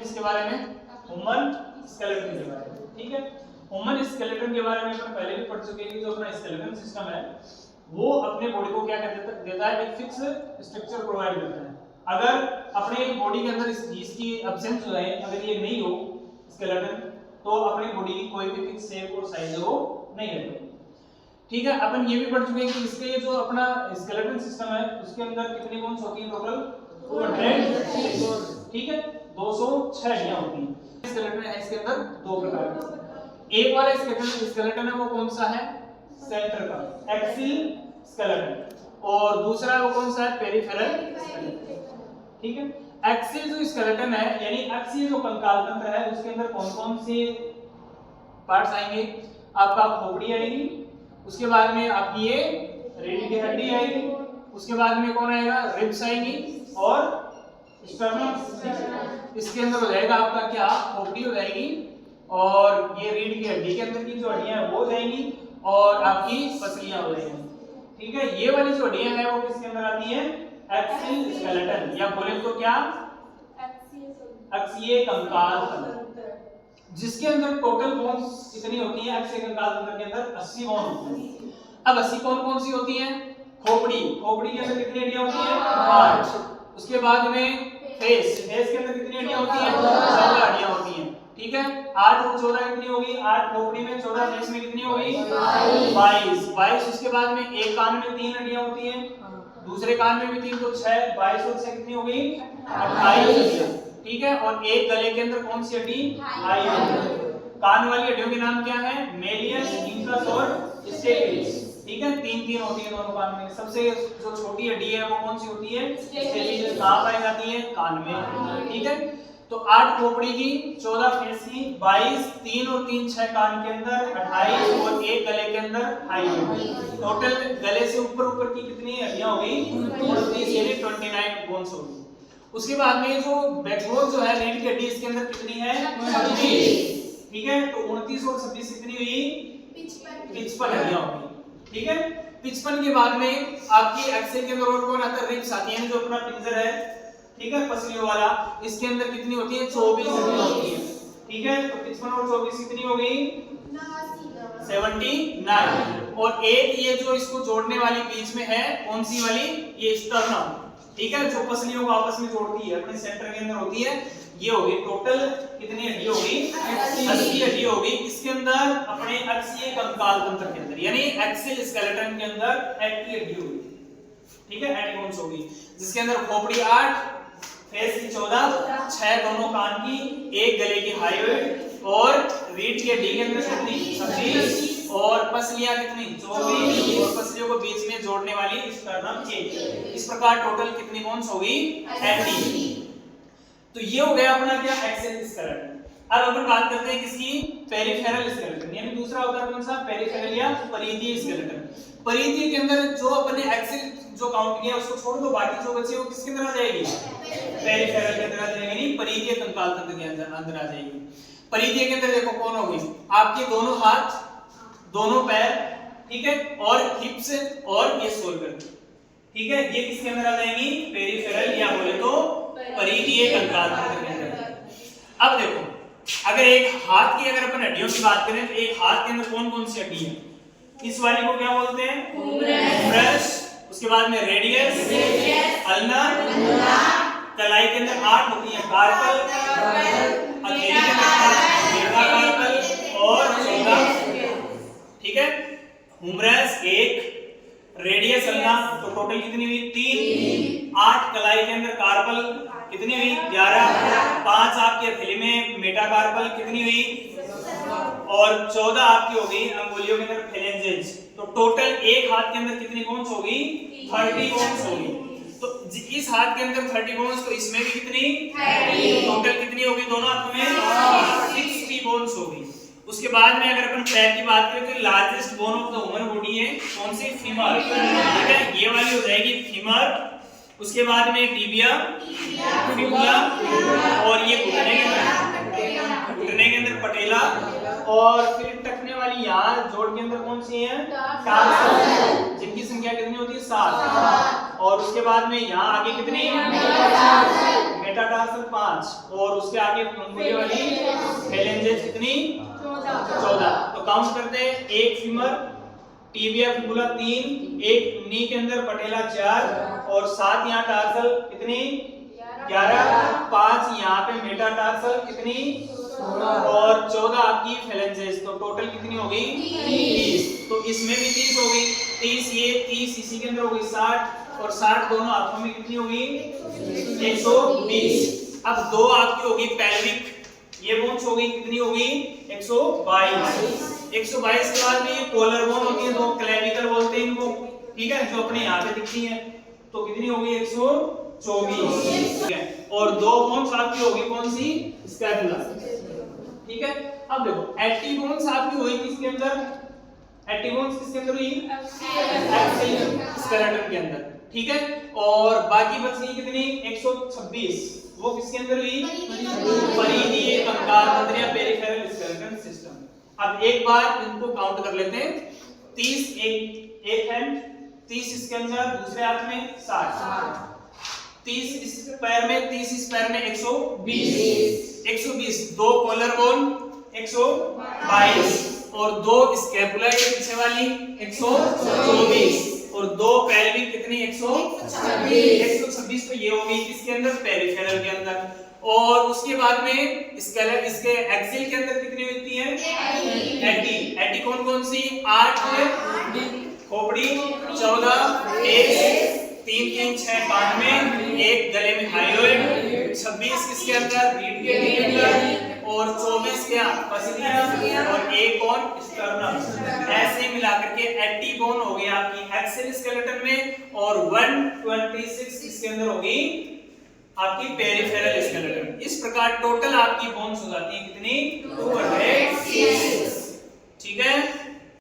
किसके बारे में, ह्यूमन स्केलेटन के बारे में। ठीक है, ह्यूमन स्केलेटन के बारे में अपन पहले भी पढ़ चुके हैं कि जो अपना स्केलेटन सिस्टम है वो अपने बॉडी को क्या देता है, एक फिक्स स्ट्रक्चर प्रोवाइड करता है। अगर अपने बॉडी के अंदर इसकी एब्सेंस हो जाए, अगर ये नहीं हो स्केलेटन, तो अपनी बॉडी की कोई भी फिक्स शेप और साइज वो नहीं रहती। ठीक है, अपन ये भी पढ़ चुके हैं कि इसके जो अपना स्केलेटन सिस्टम है उसके अंदर कितनी बोन्स होती हैं, टोटल 200। ठीक है, 206 हड्डियां होती हैं। स्केलेटन है इसके अंदर दो प्रकार के, एक वाला स्केलेटन है वो कौन सा है, सेंटर का एक्सिल स्केलेटन, और दूसरा वो कौन सा है, पेरिफेरल स्केलेटन। ठीक है, एक्सिल जो स्केलेटन है यानी अक्षीय जो कंकाल तंत्र है उसके अंदर कौन कौन से पार्ट्स आएंगे, आपका खोपड़ी आएगी, उसके बाद में आपकी ये रीढ़ की हड्डी आएगी, उसके बाद में कौन आएगा, रिब्स आएंगी, और स्टर्नम। इसके अंदर हो जाएगा आपका क्या, खोपड़ी हो जाएगी, और ये रीढ़ की हड्डी के अंदर की जो हड्डियां हैं वो हो जाएंगी, और आपकी पसलियां हो जाएंगी। ठीक है, ये वाली जो हड्डियां हैं वो किसके अंदर आती है, एक्सिल स्केलेटन, या बोले तो क्या, अक्षीय कंकाल तंत्र, जिसके अंदर टोटल बोन्स कितनी होती हैं, अक्षीय कंकाल तंत्र के अंदर 80 बोन होती हैं। अब 80 कौन कौन सी होती हैं, खोपड़ी के अंदर कितनी हड्डियां होती हैं, 5। उसके बाद में फेस के अंदर कितनी हड्डियां होती हैं, 14 हड्डियां होती हैं। ठीक है, 8 और 14 कितनी होगी, 8 खोपड़ी में, 14 फेस में, कितनी होगी, 22। उसके बाद में एक कान में 3 हड्डियां होती हैं, दूसरे कान में भी 3, तो 6, 22 और 6 कितनी होगी, 28 हड्डियां। ठीक है, और एक गले के अंदर कौन सी हड्डी, कान वाली हड्डियों के नाम क्या है, मेलियस, इंकस और स्टेपिस। ठीक है, 3 होती है दोनों कान में। सबसे जो छोटी हड्डी है वो कौन सी होती है, स्टेपिस, कहां पाई जाती है, कान में। ठीक है, तो 8 खोपड़ी की, 14 फेस की, 22, 3 और 3 6 कान के अंदर, 28 और एक गले के अंदर 28। टोटल गले से ऊपर की कितनी हड्डियां हो गई, 29 यानी 29 बोन्स हो गई। उसके बाद में जो बैकबोन जो है रीढ़ की हड्डी, इसके अंदर कितनी है, 26। ठीक है, तो 29 और 26 कितनी हुई, 55 हड्डियां होगी। ठीक है, 55 के बाद में आपकी एक्सेल के अंदर और कौन आता है, रिब्स आती है, जो अपना पिंजर है, ठीक है, पसलियों वाला, इसके अंदर कितनी होती है, 24 हड्डियां होती है। ठीक है, तो 55 और 24 कितनी हो गई, 79। और एक ये जो इसको जोड़ने वाली बीच में है, कौन सी वाली, ये स्टर्नम। ठीक है, जो पसलियों को आपस में जोड़ती है, अपने सेंटर के अंदर होती है, ये होगी। टोटल कितनी हड्डी होगी, 80 हड्डी होगी। इसके अंदर अपने अक्षीय कंकाल तंत्र के अंदर यानी एक्सिल स्केलेटन के अंदर 80 हड्डी होगी। ठीक है, 80 बोन्स होगी, जिसके अंदर खोपड़ी 8, फेस की 14, 6 दोनों कान की, एक गले की हाइवेट, और रीढ़ की हड्डी के अंदर कितनी, 26, और पसलियां कितनी, 24, और पसलियों को बीच में जोड़ने वाली स्टर्नम 1। इस प्रकार टोटल कितनी बोन्स होगी, 80। तो ये हो गया अपना क्या, एक्सियल स्केलेटन। अब अपन बात करते हैं किसकी, पेरिफेरल स्केलेटन, यानी दूसरा होता है कौन सा, पेरिफेरल या परिधीय स्केलेटन। परिधीय के अंदर जो अपने एक्सिल जो काउंट किया उसको छोड़ दो, बाकी जो बचे वो किसके अंदर आ जाएगी, पेरिफेरल के अंदर आ जाएगी, यानी परिधीय कंकाल तंत्र के अंदर आ जाएगी। परिधीय के अंदर देखो कौन होगी, आपके दोनों हाथ, दोनों पैर, ठीक है, और हिप्स और ये शोल्डर। ठीक है, ये किसके अंदर आ जाएंगी, पेरिफेरल या बोले तो परिधीय कंकाल तंत्र के अंदर। अब देखो, अगर एक हाथ की अगर अपन हड्डियों की बात करें तो एक हाथ के अंदर कौन कौन सी हड्डी है, इस वाले को क्या बोलते हैं, ह्यूमरस, उसके बाद में रेडियस, अल्नर, कलाई के अंदर 8 होती है, कार्पल, हथेली के अंदर मेटाकार्पल और 14। ठीक है, ह्यूमरस 1, रेडियस अल्नर, तो टोटल कितनी हुई, 3, 8 कलाई के अंदर कार्पल कितनी हुई, 11, 5 आपके हथेली में मेटाकार्पल कितनी हुई, और 14 आपकी हो गई अंगुलियों के अंदर फेलेंजेस। तो टोटल एक हाथ के अंदर कितनी बोन्स होगी, 30 बोन्स होगी। तो इस हाथ के अंदर 30 बोन्स, तो इसमें भी कितनी, 30। टोटल कितनी होगी दोनों हाथों में, 60 बोन्स होगी। उसके बाद में अगर अपन पैर की बात करें तो largest bone of the human body है कौन सी, फीमर। ठीक है, ये वाली हो जाएगी फीमर। उसके बाद में टिबिया, फिबुला, और ये घुटने के अंदर पटेला, और फिर टखने वाली यहाँ जोड़ के अंदर कौन सी है, टार्सल, जिनकी संख्या कितनी होती है, 7। और उसके बाद में यहाँ आगे कितनी, मेटाटार्सल 5 और उसके आगे पंखुड़ी वाली फेलेंजेस कितनी 14। तो काउंट करते हैं, एक फीमर, टिबिया फिबुला 3, एक नी के अंदर पटेला 4 और 7 यहाँ टार्सल कितनी 11, 5 यहाँ पे मेटाटार्सल कितनी और 14 आपकी फेलेंजेस। तो टोटल कितनी हो गई 30। तो इसमें भी 30 हो गई, 30 ये 30 इसी के अंदर हो गई 60 और 60 दोनों हाथों में कितनी होगी 120। अब दो आपकी होगी पेल्विक, ये बोन्स हो गई कितनी होगी 122। 122 के बाद में ये कॉलर बोन होती है, दो क्लेविकल बोलते हैं इनको, ठीक है, जो अपने यहाँ पे दिखती है। तो कितनी होगी 124, ठीक है। और दो बोन्स आपकी होगी कौन सी स्कैपुला, ठीक है। अब देखो एटी बोन्स आपकी हुई किसके अंदर, एटी बोन्स किसके अंदर हुई एक्सिल स्केलेटन के अंदर, ठीक है। और बाकी बच गई कितनी 126, वो किसके अंदर हुई परिधीय कंकाल तंत्र या पेरिफेरल स्केलेटन सिस्टम। अब एक बार इनको काउंट कर लेते हैं, 30 एक हैंड, 30 इसके अंदर, दूसरे हाथ में 60, 30 इस पैर में, 30 इस पैर में 120, दो कॉलर बोन 122 और दो स्कैपुला ये पीछे वाली 124 और दो पेल्विक कितनी 126। तो ये हो गई किसके अंदर पेरिफेरल के अंदर। और उसके बाद में स्केलेट इसके एक्सिल के अंदर कितनी होती है 80 कौन कौन सी 8 खोपड़ी 14 1 3 3 6 कान में, एक गले में हाइलोइड, 26 किसके अंदर रीढ़ के अंदर और 24 क्या पसलियां और एक और स्टर्नम। ऐसे मिलाकर के 80 बोन हो गई आपकी एक्सिल स्केलेटन में और 126 इसके अंदर होगी आपकी पेरिफेरल स्केलेटन। इस प्रकार टोटल आपकी बोन्स हो जाती है कितनी